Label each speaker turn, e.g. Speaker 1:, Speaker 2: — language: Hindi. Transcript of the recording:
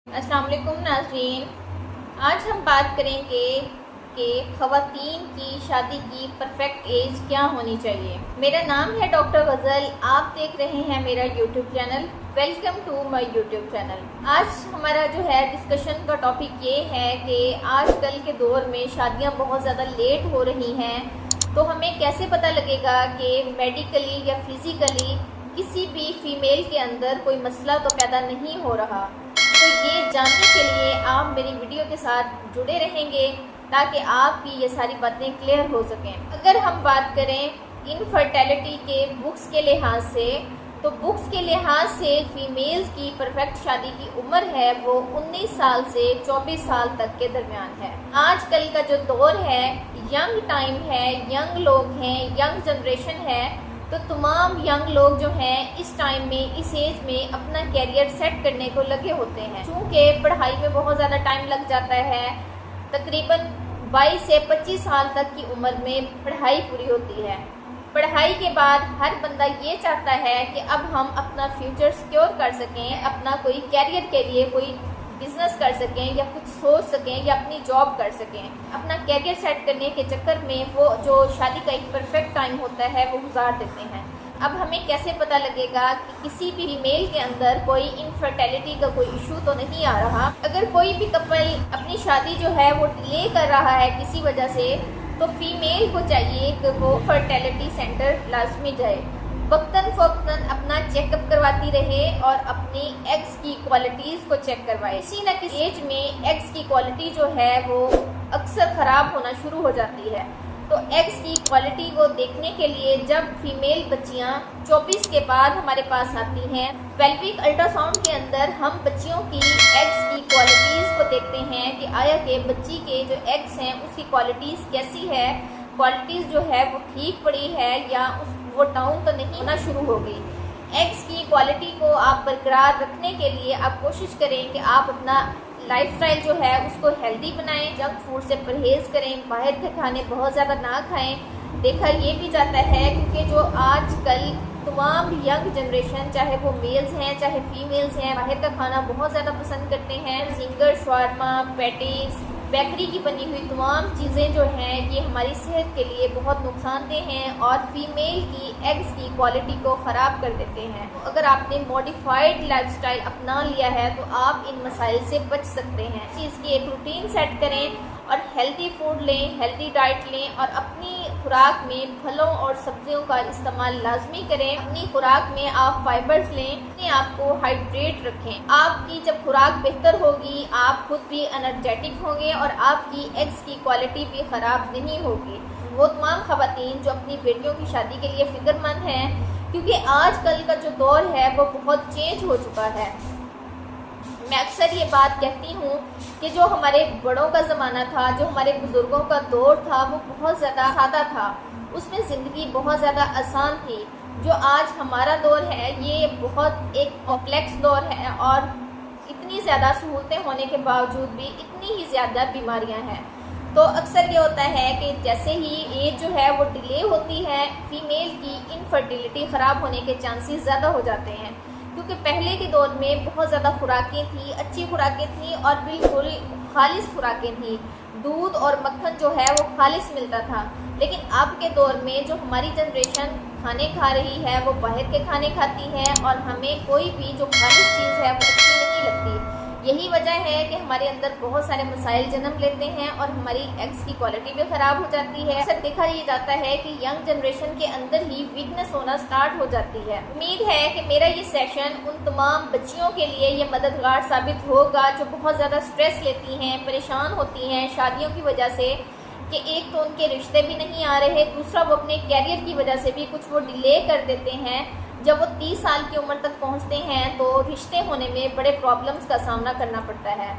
Speaker 1: अस्सलाम वालेकुम नाज़रीन। आज हम बात करेंगे कि ख़वातीन की शादी की परफेक्ट एज क्या होनी चाहिए। मेरा नाम है डॉक्टर गज़ल। आप देख रहे हैं मेरा YouTube channel. Welcome to my YouTube channel. आज हमारा जो है डिस्कशन का टॉपिक ये है कि आजकल के दौर में शादियां बहुत ज़्यादा लेट हो रही हैं, तो हमें कैसे पता लगेगा कि मेडिकली या फिज़िकली किसी भी फीमेल के अंदर कोई मसला तो पैदा नहीं हो रहा। तो ये जानने के लिए आप मेरी वीडियो के साथ जुड़े रहेंगे ताकि आपकी ये सारी बातें क्लियर हो सकें। अगर हम बात करें इनफर्टिलिटी के बुक्स के लिहाज से, तो बुक्स के लिहाज से फीमेल्स की परफेक्ट शादी की उम्र है वो 19 साल से 24 साल तक के दरमियान है। आजकल का जो दौर है, यंग टाइम है, यंग लोग हैं, यंग जनरेशन है, तो तमाम यंग लोग जो हैं इस टाइम में, इस एज में अपना कैरियर सेट करने को लगे होते हैं। चूँकि पढ़ाई में बहुत ज़्यादा टाइम लग जाता है, तकरीबन 22 से 25 साल तक की उम्र में पढ़ाई पूरी होती है। पढ़ाई के बाद हर बंदा ये चाहता है कि अब हम अपना फ्यूचर सिक्योर कर सकें, अपना कोई कैरियर के लिए कोई बिजनेस कर सकें या कुछ सोच सकें या अपनी जॉब कर सकें। अपना कैरियर सेट करने के चक्कर में वो जो शादी का एक परफेक्ट टाइम होता है वो गुजार देते हैं। अब हमें कैसे पता लगेगा कि किसी भी फीमेल के अंदर कोई इनफर्टिलिटी का कोई इशू तो नहीं आ रहा। अगर कोई भी कपल अपनी शादी जो है वो डिले कर रहा है किसी वजह से, तो फीमेल को चाहिए कि वो फर्टिलिटी सेंटर लाजमी जाए, वक्तन फ़वक्तन अपना चेकअप करवाती रहे और अपनी एग्स की क्वालिटीज़ को चेक करवाए। किसी न किसी एज में एग्स की क्वालिटी जो है वो अक्सर ख़राब होना शुरू हो जाती है। तो एग्स की क्वालिटी को देखने के लिए जब फीमेल बच्चियां 24 के बाद हमारे पास आती हैं, पेल्विक अल्ट्रासाउंड के अंदर हम बच्चियों की एग्स की क्वालिटीज़ को देखते हैं कि आया कि बच्ची के जो एग्स हैं उसकी क्वालिटीज़ कैसी है, क्वालिटीज़ जो है वो ठीक पड़ी है या वो डाउन तो नहीं होना शुरू हो गई। एग्स की क्वालिटी को आप बरकरार रखने के लिए आप कोशिश करें कि आप अपना लाइफस्टाइल जो है उसको हेल्दी बनाएं, जंक फूड से परहेज़ करें, बाहर के खाने बहुत ज़्यादा ना खाएं। देखा ये भी जाता है क्योंकि जो आजकल तमाम यंग जनरेशन, चाहे वो मेल्स हैं चाहे फीमेल्स हैं, बाहर का खाना बहुत ज़्यादा पसंद करते हैं। जिंगर, शवारमा, पैटीज, बेकरी की बनी हुई तमाम चीज़ें जो हैं ये हमारी सेहत के लिए बहुत नुकसानदेह हैं और फीमेल की एग्स की क्वालिटी को ख़राब कर देते हैं। तो अगर आपने मॉडिफाइड लाइफस्टाइल अपना लिया है तो आप इन मसाइल से बच सकते हैं। चीज़ की एक रूटीन सेट करें और हेल्दी फूड लें, हेल्दी डाइट लें और अपनी खुराक में फलों और सब्जियों का इस्तेमाल लाजमी करें। अपनी खुराक में आप फाइबर्स लें, अपने आप को हाइड्रेट रखें। आपकी जब खुराक बेहतर होगी आप खुद भी एनर्जेटिक होंगे और आपकी एग्स की क्वालिटी भी ख़राब नहीं होगी। वो तमाम ख़वातीन जो अपनी बेटियों की शादी के लिए फ़िक्रमंद हैं, क्योंकि आजकल का जो दौर है वो बहुत चेंज हो चुका है। मैं अक्सर ये बात कहती हूँ कि जो हमारे बड़ों का ज़माना था, जो हमारे बुज़ुर्गों का दौर था वो बहुत ज़्यादा सादा था, उसमें ज़िंदगी बहुत ज़्यादा आसान थी। जो आज हमारा दौर है ये बहुत एक कॉम्प्लेक्स दौर है और इतनी ज़्यादा सहूलतें होने के बावजूद भी इतनी ही ज़्यादा बीमारियाँ हैं। तो अक्सर ये होता है कि जैसे ही एज जो है वो डिले होती है, फीमेल की इनफर्टिलिटी ख़राब होने के चांसेस ज़्यादा हो जाते हैं। क्योंकि पहले के दौर में बहुत ज़्यादा खुराकें थी, अच्छी खुराकें थी और बिल्कुल खालिस खुराकें थी। दूध और मक्खन जो है वो खालिस मिलता था। लेकिन अब के दौर में जो हमारी जनरेशन खाने खा रही है वो बाहर के खाने खाती है और हमें कोई भी जो खालिस चीज़ है वो अच्छी नहीं लगती। यही वजह है कि हमारे अंदर बहुत सारे मसाइल जन्म लेते हैं और हमारी एग्स की क्वालिटी भी ख़राब हो जाती है। अक्सर देखा ये जाता है कि यंग जनरेशन के अंदर ही वीकनेस होना स्टार्ट हो जाती है। उम्मीद है कि मेरा ये सेशन उन तमाम बच्चियों के लिए ये मददगार साबित होगा जो बहुत ज़्यादा स्ट्रेस लेती हैं, परेशान होती हैं शादियों की वजह से कि एक तो उनके रिश्ते भी नहीं आ रहे, दूसरा वो अपने कैरियर की वजह से भी कुछ वो डिले कर देते हैं। जब वो 30 साल की उम्र तक पहुंचते हैं तो रिश्ते होने में बड़े प्रॉब्लम्स का सामना करना पड़ता है।